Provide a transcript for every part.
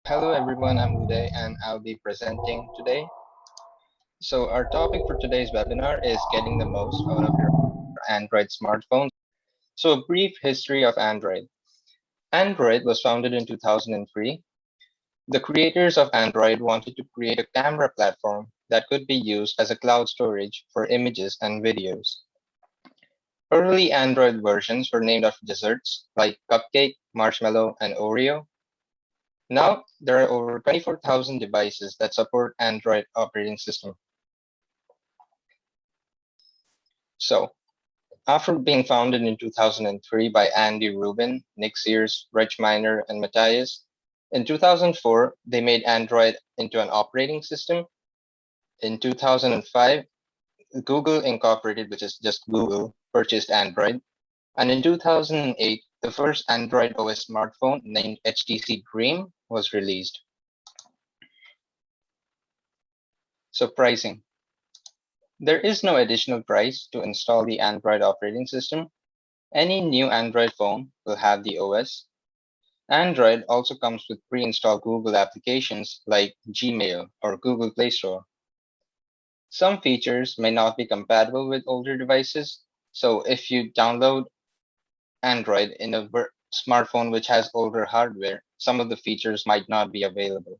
Hello everyone, I'm Uday and I'll be presenting today. So our topic for today's webinar is getting the most out of your Android smartphones. So a brief history of Android. Android was founded in 2003. The creators of Android wanted to create a camera platform that could be used as a cloud storage for images and videos. Early Android versions were named after desserts like cupcake, marshmallow, and Oreo. Now, there are over 24,000 devices that support Android operating system. So, after being founded in 2003 by Andy Rubin, Nick Sears, Rich Miner, and Matthias, in 2004, they made Android into an operating system. In 2005, Google Incorporated, which is just Google, purchased Android. And in 2008, the first Android OS smartphone named HTC Dream was released. So pricing. There is no additional price to install the Android operating system. Any new Android phone will have the OS. Android also comes with pre-installed Google applications like Gmail or Google Play Store. Some features may not be compatible with older devices, so if you download Android in a smartphone which has older hardware, some of the features might not be available.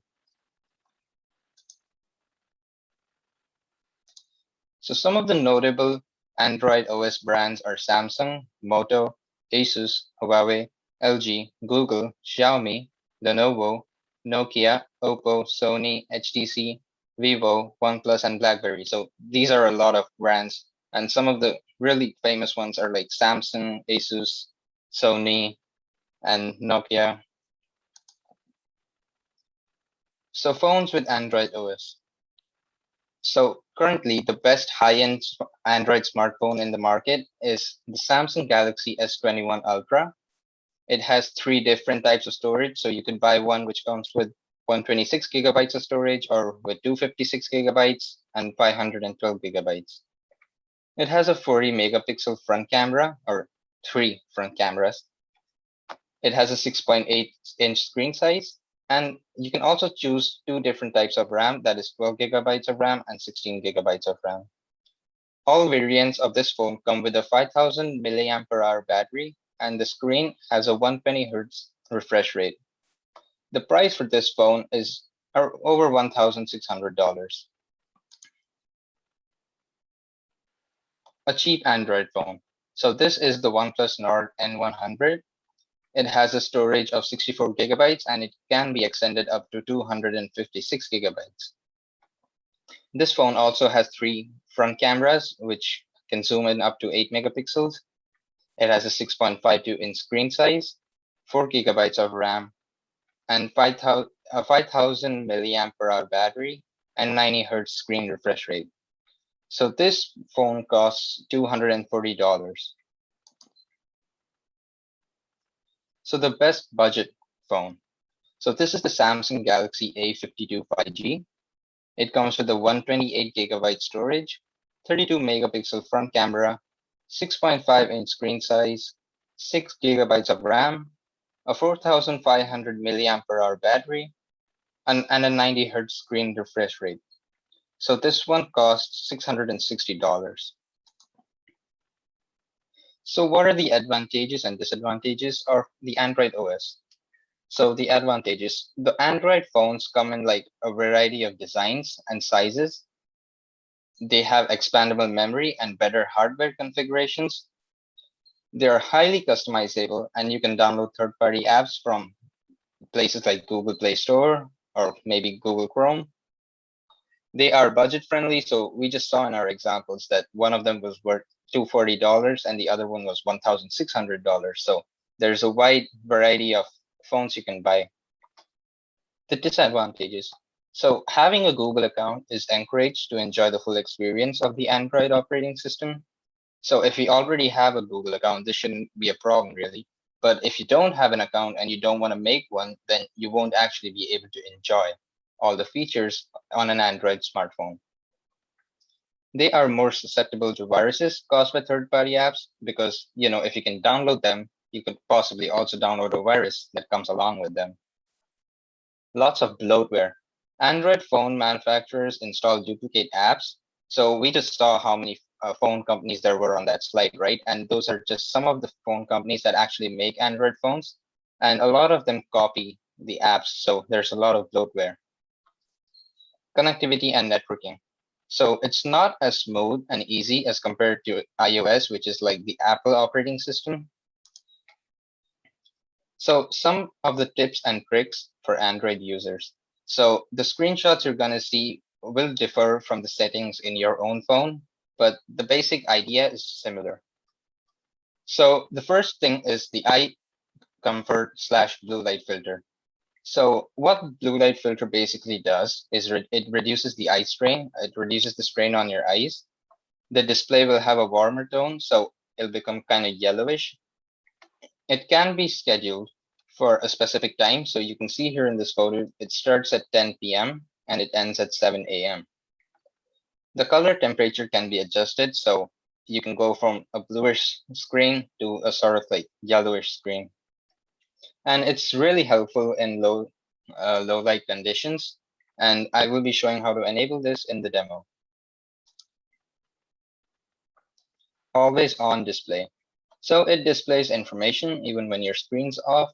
So some of the notable Android OS brands are Samsung, Moto, Asus, Huawei, LG, Google, Xiaomi, Lenovo, Nokia, Oppo, Sony, HTC, Vivo, OnePlus, and BlackBerry. So these are a lot of brands, and some of the really famous ones are like Samsung, Asus, Sony, and Nokia. So phones with Android OS. So currently, the best high-end Android smartphone in the market is the Samsung Galaxy S21 Ultra. It has three different types of storage, so you can buy one which comes with 126 gigabytes of storage or with 256 gigabytes and 512 gigabytes. It has a 40 megapixel front camera or three front cameras. It has a 6.8-inch screen size, and you can also choose two different types of RAM, that is 12 gigabytes of RAM and 16 gigabytes of RAM. All variants of this phone come with a 5000 milliampere hour battery, and the screen has a 120 Hz refresh rate. The price for this phone is over $1,600. A cheap Android phone. So this is the OnePlus Nord N100. It has a storage of 64 gigabytes and it can be extended up to 256 gigabytes. This phone also has three front cameras, which can zoom in up to 8 megapixels. It has a 6.52-inch screen size, 4 gigabytes of RAM, and 5,000 milliampere hour battery, and 90 hertz screen refresh rate. So this phone costs $240. So the best budget phone. So this is the Samsung Galaxy A52 5G. It comes with a 128 gigabyte storage, 32 megapixel front camera, 6.5-inch screen size, 6 gigabytes of RAM, a 4,500 milliampere hour battery, and a 90 hertz screen refresh rate. So this one costs $660. So what are the advantages and disadvantages of the Android OS? So the advantages, the Android phones come in like a variety of designs and sizes. They have expandable memory and better hardware configurations. They are highly customizable and you can download third-party apps from places like Google Play Store or maybe Google Chrome. They are budget friendly, so we just saw in our examples that one of them was worth $240 and the other one was $1,600. So there's a wide variety of phones you can buy. The disadvantages. So having a Google account is encouraged to enjoy the full experience of the Android operating system. So if you already have a Google account, this shouldn't be a problem really. But if you don't have an account and you don't want to make one, then you won't actually be able to enjoy all the features on an Android smartphone. They are more susceptible to viruses caused by third-party apps because, if you can download them, you could possibly also download a virus that comes along with them. Lots of bloatware. Android phone manufacturers install duplicate apps. So we just saw how many phone companies there were on that slide, right? And those are just some of the phone companies that actually make Android phones. And a lot of them copy the apps. So there's a lot of bloatware. Connectivity and networking. So it's not as smooth and easy as compared to iOS, which is like the Apple operating system. So some of the tips and tricks for Android users. So the screenshots you're going to see will differ from the settings in your own phone, but the basic idea is similar. So the first thing is the eye comfort / blue light filter. So what blue light filter basically does is it reduces the eye strain. It reduces the strain on your eyes. The display will have a warmer tone, so it'll become kind of yellowish. It can be scheduled for a specific time. So you can see here in this photo, it starts at 10 p.m. and it ends at 7 a.m. The color temperature can be adjusted. So you can go from a bluish screen to a sort of like yellowish screen. And it's really helpful in low light conditions. And I will be showing how to enable this in the demo. Always on display. So it displays information even when your screen's off.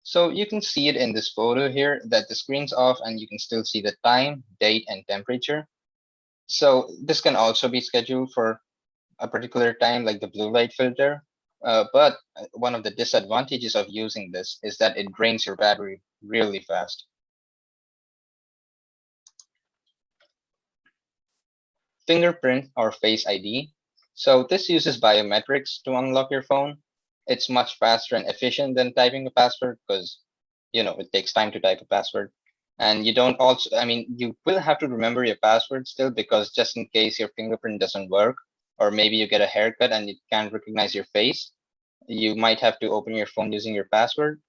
So you can see it in this photo here that the screen's off and you can still see the time, date, and temperature. So this can also be scheduled for a particular time like the blue light filter. But one of the disadvantages of using this is that it drains your battery really fast. Fingerprint or Face ID. So this uses biometrics to unlock your phone. It's much faster and efficient than typing a password because, it takes time to type a password. And you don't also, you will have to remember your password still because just in case your fingerprint doesn't work, or maybe you get a haircut and it can't recognize your face, you might have to open your phone using your password.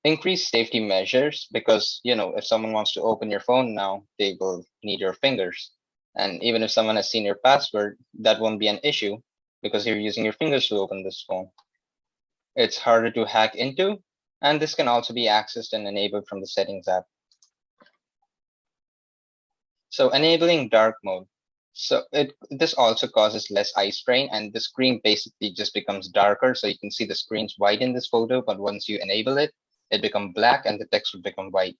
Increase safety measures because, if someone wants to open your phone now, they will need your fingers. And even if someone has seen your password, that won't be an issue because you're using your fingers to open this phone. It's harder to hack into, and this can also be accessed and enabled from the settings app. So enabling dark mode. So this also causes less eye strain and the screen basically just becomes darker. So you can see the screen's white in this photo, but once you enable it, it becomes black and the text will become white.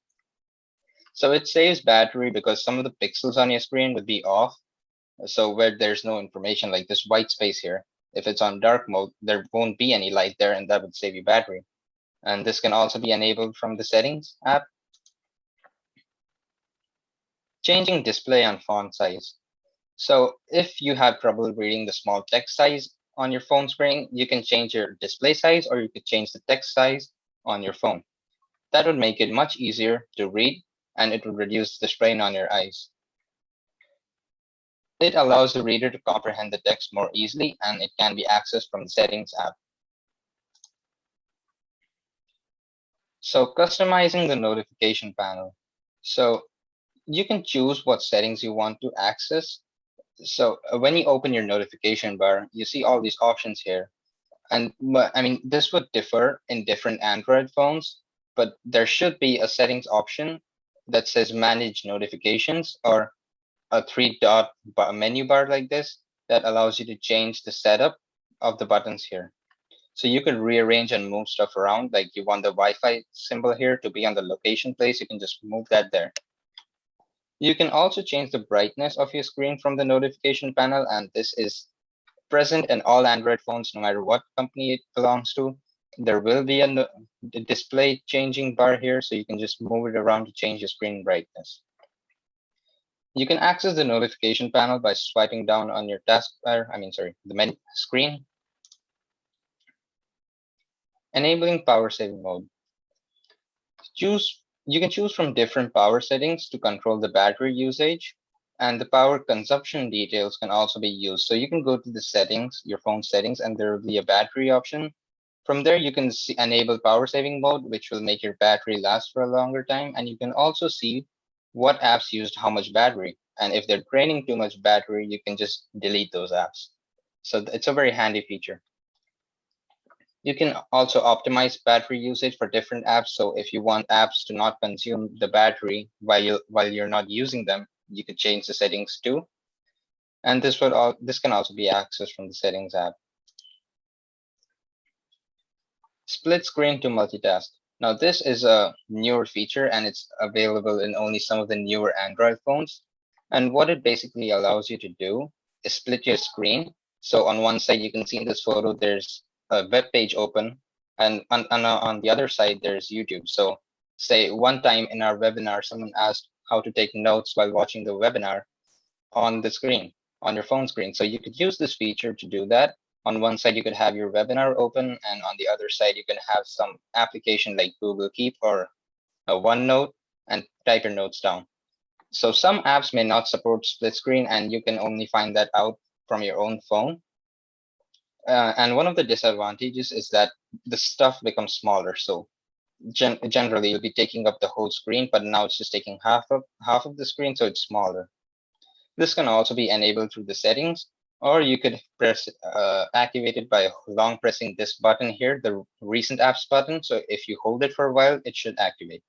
So it saves battery because some of the pixels on your screen would be off. So where there's no information like this white space here, if it's on dark mode, there won't be any light there and that would save you battery. And this can also be enabled from the settings app. Changing display and font size. So if you have trouble reading the small text size on your phone screen, you can change your display size or you could change the text size on your phone. That would make it much easier to read and it would reduce the strain on your eyes. It allows the reader to comprehend the text more easily and it can be accessed from the settings app. So customizing the notification panel. So you can choose what settings you want to access. So when you open your notification bar, you see all these options here. And this would differ in different Android phones, but there should be a settings option that says manage notifications or a 3-dot menu bar like this that allows you to change the setup of the buttons here. So you can rearrange and move stuff around. Like you want the Wi-Fi symbol here to be on the location place, you can just move that there. You can also change the brightness of your screen from the notification panel, and this is present in all Android phones, no matter what company it belongs to. There will be a display changing bar here, so you can just move it around to change your screen brightness. You can access the notification panel by swiping down on your taskbar, the menu screen. Enabling power saving mode. You can choose from different power settings to control the battery usage, and the power consumption details can also be used. So you can go to the settings, your phone settings, and there will be a battery option. From there, you can enable power saving mode, which will make your battery last for a longer time. And you can also see what apps used how much battery. And if they're draining too much battery, you can just delete those apps. So it's a very handy feature. You can also optimize battery usage for different apps. So if you want apps to not consume the battery while you're not using them, you could change the settings too. And this can also be accessed from the settings app. Split screen to multitask. Now this is a newer feature and it's available in only some of the newer Android phones. And what it basically allows you to do is split your screen. So on one side, you can see in this photo, there's a web page open, and on the other side, there's YouTube. So say one time in our webinar, someone asked how to take notes while watching the webinar on the screen, on your phone screen. So you could use this feature to do that. On one side, you could have your webinar open, and on the other side, you can have some application like Google Keep or a OneNote and type your notes down. So some apps may not support split screen, and you can only find that out from your own phone. And one of the disadvantages is that the stuff becomes smaller. So generally, you'll be taking up the whole screen, but now it's just taking half of the screen, so it's smaller. This can also be enabled through the settings, or you could activate it by long pressing this button here, the recent apps button. So if you hold it for a while, it should activate.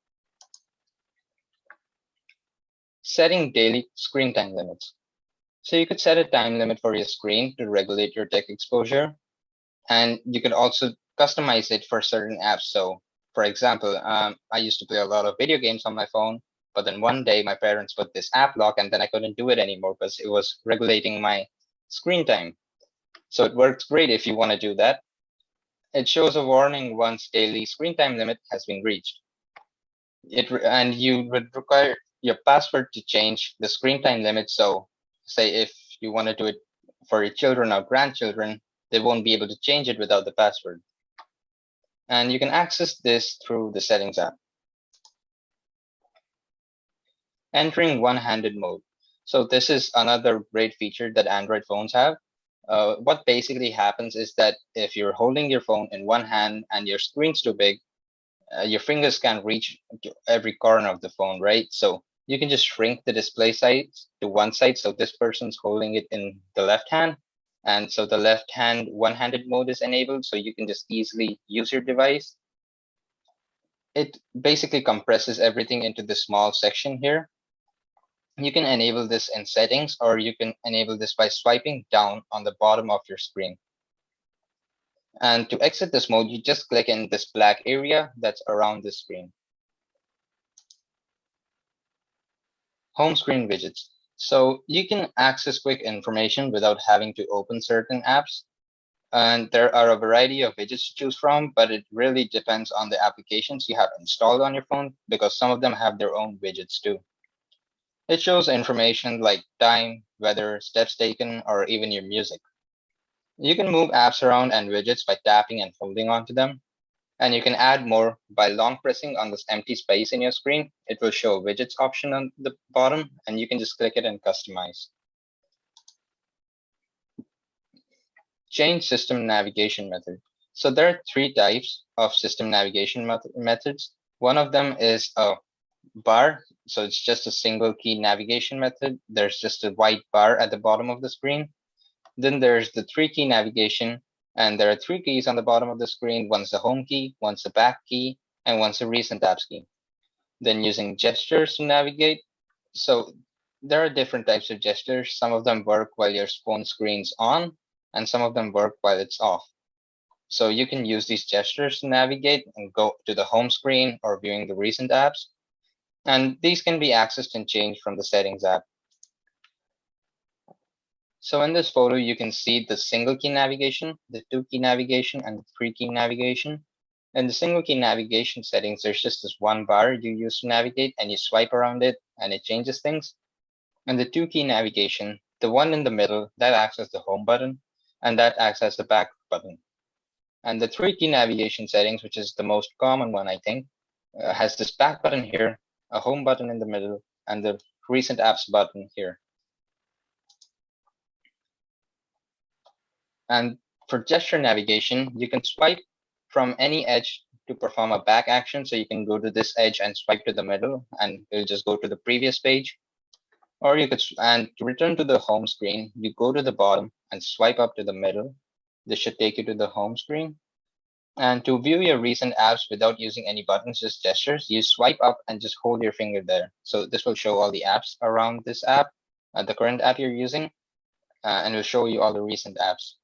Setting daily screen time limits. So you could set a time limit for your screen to regulate your tech exposure. And you could also customize it for certain apps. So for example, I used to play a lot of video games on my phone, but then one day my parents put this app lock and then I couldn't do it anymore because it was regulating my screen time. So it works great if you want to do that. It shows a warning once daily screen time limit has been reached. And you would require your password to change the screen time limit. So say if you want to do it for your children or grandchildren, they won't be able to change it without the password. And you can access this through the settings app. Entering one-handed mode. So this is another great feature that Android phones have. What basically happens is that if you're holding your phone in one hand and your screen's too big, your fingers can't reach to every corner of the phone, right? So you can just shrink the display size to one side. So this person's holding it in the left hand. And so the left hand one-handed mode is enabled. So you can just easily use your device. It basically compresses everything into this small section here. You can enable this in settings, or you can enable this by swiping down on the bottom of your screen. And to exit this mode, you just click in this black area that's around the screen. Home screen widgets. So you can access quick information without having to open certain apps. And there are a variety of widgets to choose from, but it really depends on the applications you have installed on your phone because some of them have their own widgets too. It shows information like time, weather, steps taken, or even your music. You can move apps around and widgets by tapping and holding onto them. And you can add more by long pressing on this empty space in your screen. It will show a widgets option on the bottom, and you can just click it and customize. Change system navigation method. So there are three types of system navigation methods. One of them is a bar. So it's just a single key navigation method. There's just a white bar at the bottom of the screen. Then there's the three key navigation, and there are three keys on the bottom of the screen. One's the home key, one's the back key, and one's the recent apps key. Then using gestures to navigate. So there are different types of gestures. Some of them work while your phone screen's on, and some of them work while it's off. So you can use these gestures to navigate and go to the home screen or viewing the recent apps. And these can be accessed and changed from the settings app. So in this photo, you can see the single key navigation, the two key navigation, and the three key navigation. In the single key navigation settings, there's just this one bar you use to navigate and you swipe around it and it changes things. And the two key navigation, the one in the middle, that acts as the home button and that acts as the back button. And the three key navigation settings, which is the most common one, I think, has this back button here, a home button in the middle, and the recent apps button here. And for gesture navigation, you can swipe from any edge to perform a back action. So you can go to this edge and swipe to the middle and it'll just go to the previous page. Or you could, and to return to the home screen, you go to the bottom and swipe up to the middle. This should take you to the home screen. And to view your recent apps without using any buttons, just gestures, you swipe up and just hold your finger there. So this will show all the apps around this app, the current app you're using, and it will show you all the recent apps.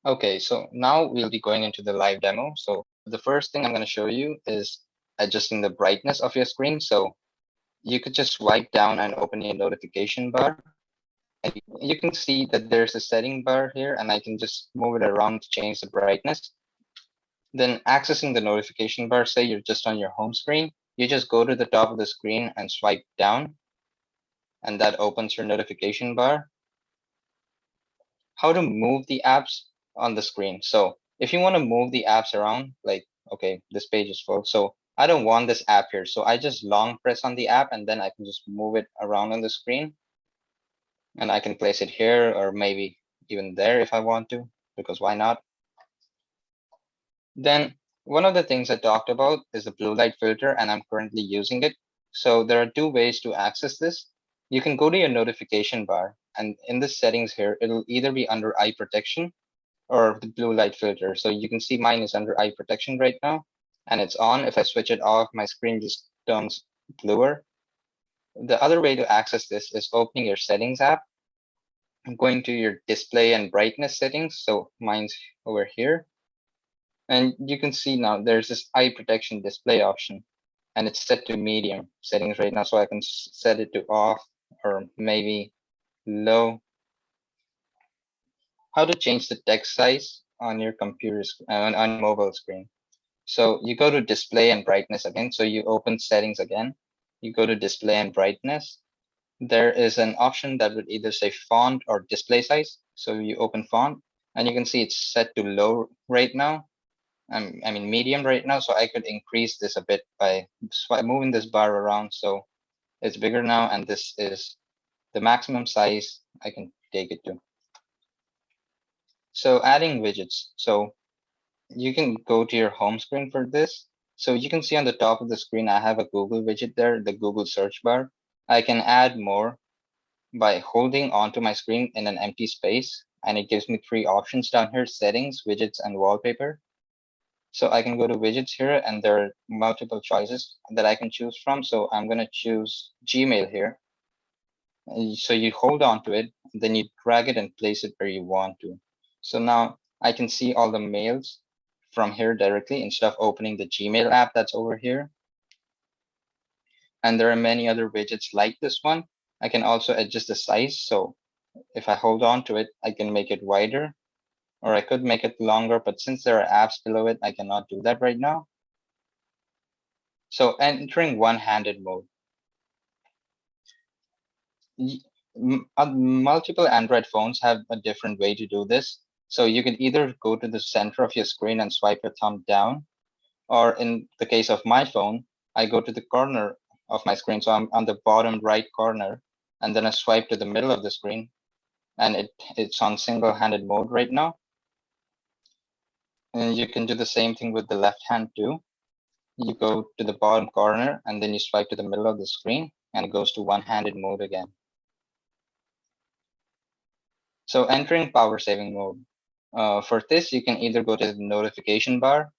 Okay, so now we'll be going into the live demo. So the first thing I'm going to show you is adjusting the brightness of your screen. So you could just swipe down and open a notification bar. And you can see that there's a setting bar here, and I can just move it around to change the brightness. Then accessing the notification bar, say you're just on your home screen, you just go to the top of the screen and swipe down, and that opens your notification bar. How to move the apps on the screen. So if you want to move the apps around, like, okay, this page is full. So I don't want this app here. So I just long press on the app and then I can just move it around on the screen. And I can place it here or maybe even there if I want to, because why not? Then one of the things I talked about is the blue light filter, and I'm currently using it. So there are two ways to access this. You can go to your notification bar, and in the settings here, it'll either be under eye protection or the blue light filter. So you can see mine is under eye protection right now, and it's on. If I switch it off, my screen just turns bluer. The other way to access this is opening your settings app, going to your display and brightness settings. So mine's over here. And you can see now there's this eye protection display option, and it's set to medium settings right now. So I can set it to off or maybe low. How to change the text size on your computer on your mobile screen. So you go to display and brightness again. So you open settings again. You go to display and brightness. There is an option that would either say font or display size. So you open font and you can see it's set to low right now. I mean medium right now, so I could increase this a bit by moving this bar around so it's bigger now, and this is the maximum size I can take it to. So adding widgets. So you can go to your home screen for this. So you can see on the top of the screen, I have a Google widget there, the Google search bar. I can add more by holding onto my screen in an empty space, and it gives me three options down here: settings, widgets, and wallpaper. So I can go to widgets here, and there are multiple choices that I can choose from. So I'm going to choose Gmail here. So you hold on to it, then you drag it and place it where you want to. So now I can see all the mails from here directly instead of opening the Gmail app that's over here. And there are many other widgets like this one. I can also adjust the size. So if I hold on to it, I can make it wider, or I could make it longer, but since there are apps below it, I cannot do that right now. So entering one-handed mode. Multiple Android phones have a different way to do this. So you can either go to the center of your screen and swipe your thumb down, or in the case of my phone, I go to the corner of my screen. So I'm on the bottom right corner, and then I swipe to the middle of the screen, and it's on single-handed mode right now. And you can do the same thing with the left hand too. You go to the bottom corner, and then you swipe to the middle of the screen, and it goes to one-handed mode again. So entering power saving mode. For this, you can either go to the notification bar,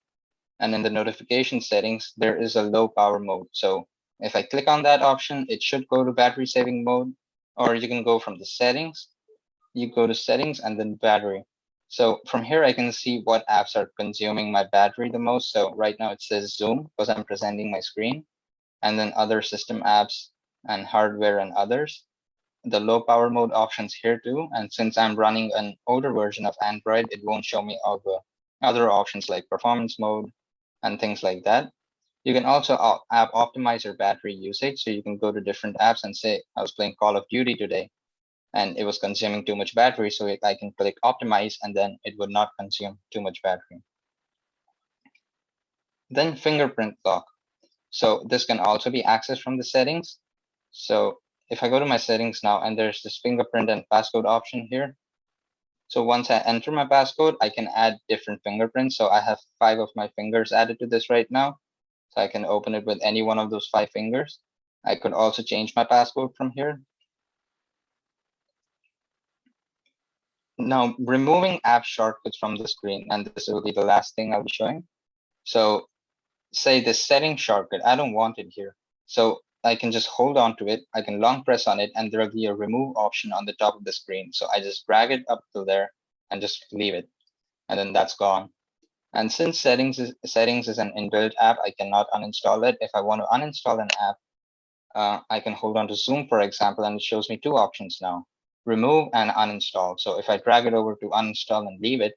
and in the notification settings, there is a low power mode. So if I click on that option, it should go to battery saving mode, or you can go from the settings, you go to settings and then battery. So from here, I can see what apps are consuming my battery the most. So right now it says Zoom because I'm presenting my screen, and then other system apps and hardware and others. The low power mode options here too. And since I'm running an older version of Android, it won't show me all the other options like performance mode and things like that. You can also app optimize your battery usage. So you can go to different apps and say, I was playing Call of Duty today and it was consuming too much battery. So I can click optimize and then it would not consume too much battery. Then fingerprint lock. So this can also be accessed from the settings. So if I go to my settings now, and there's this fingerprint and passcode option here. So once I enter my passcode, I can add different fingerprints. So I have 5 of my fingers added to this right now. So I can open it with any one of those 5 fingers. I could also change my passcode from here. Now, removing app shortcuts from the screen, and this will be the last thing I'll be showing. So say the setting shortcut, I don't want it here. So I can just hold on to it. I can long press on it and there'll be a remove option on the top of the screen. So I just drag it up to there and just leave it. And then that's gone. And since settings is an inbuilt app, I cannot uninstall it. If I want to uninstall an app, I can hold on to Zoom, for example, and it shows me two options now, remove and uninstall. So if I drag it over to uninstall and leave it,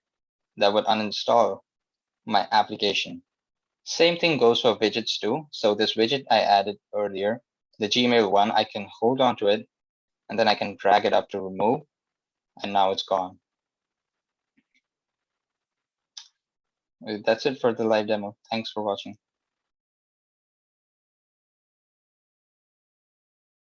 that would uninstall my application. Same thing goes for widgets too. So this widget I added earlier, the Gmail one, I can hold on to it and then I can drag it up to remove and now it's gone. That's it for the live demo. Thanks for watching.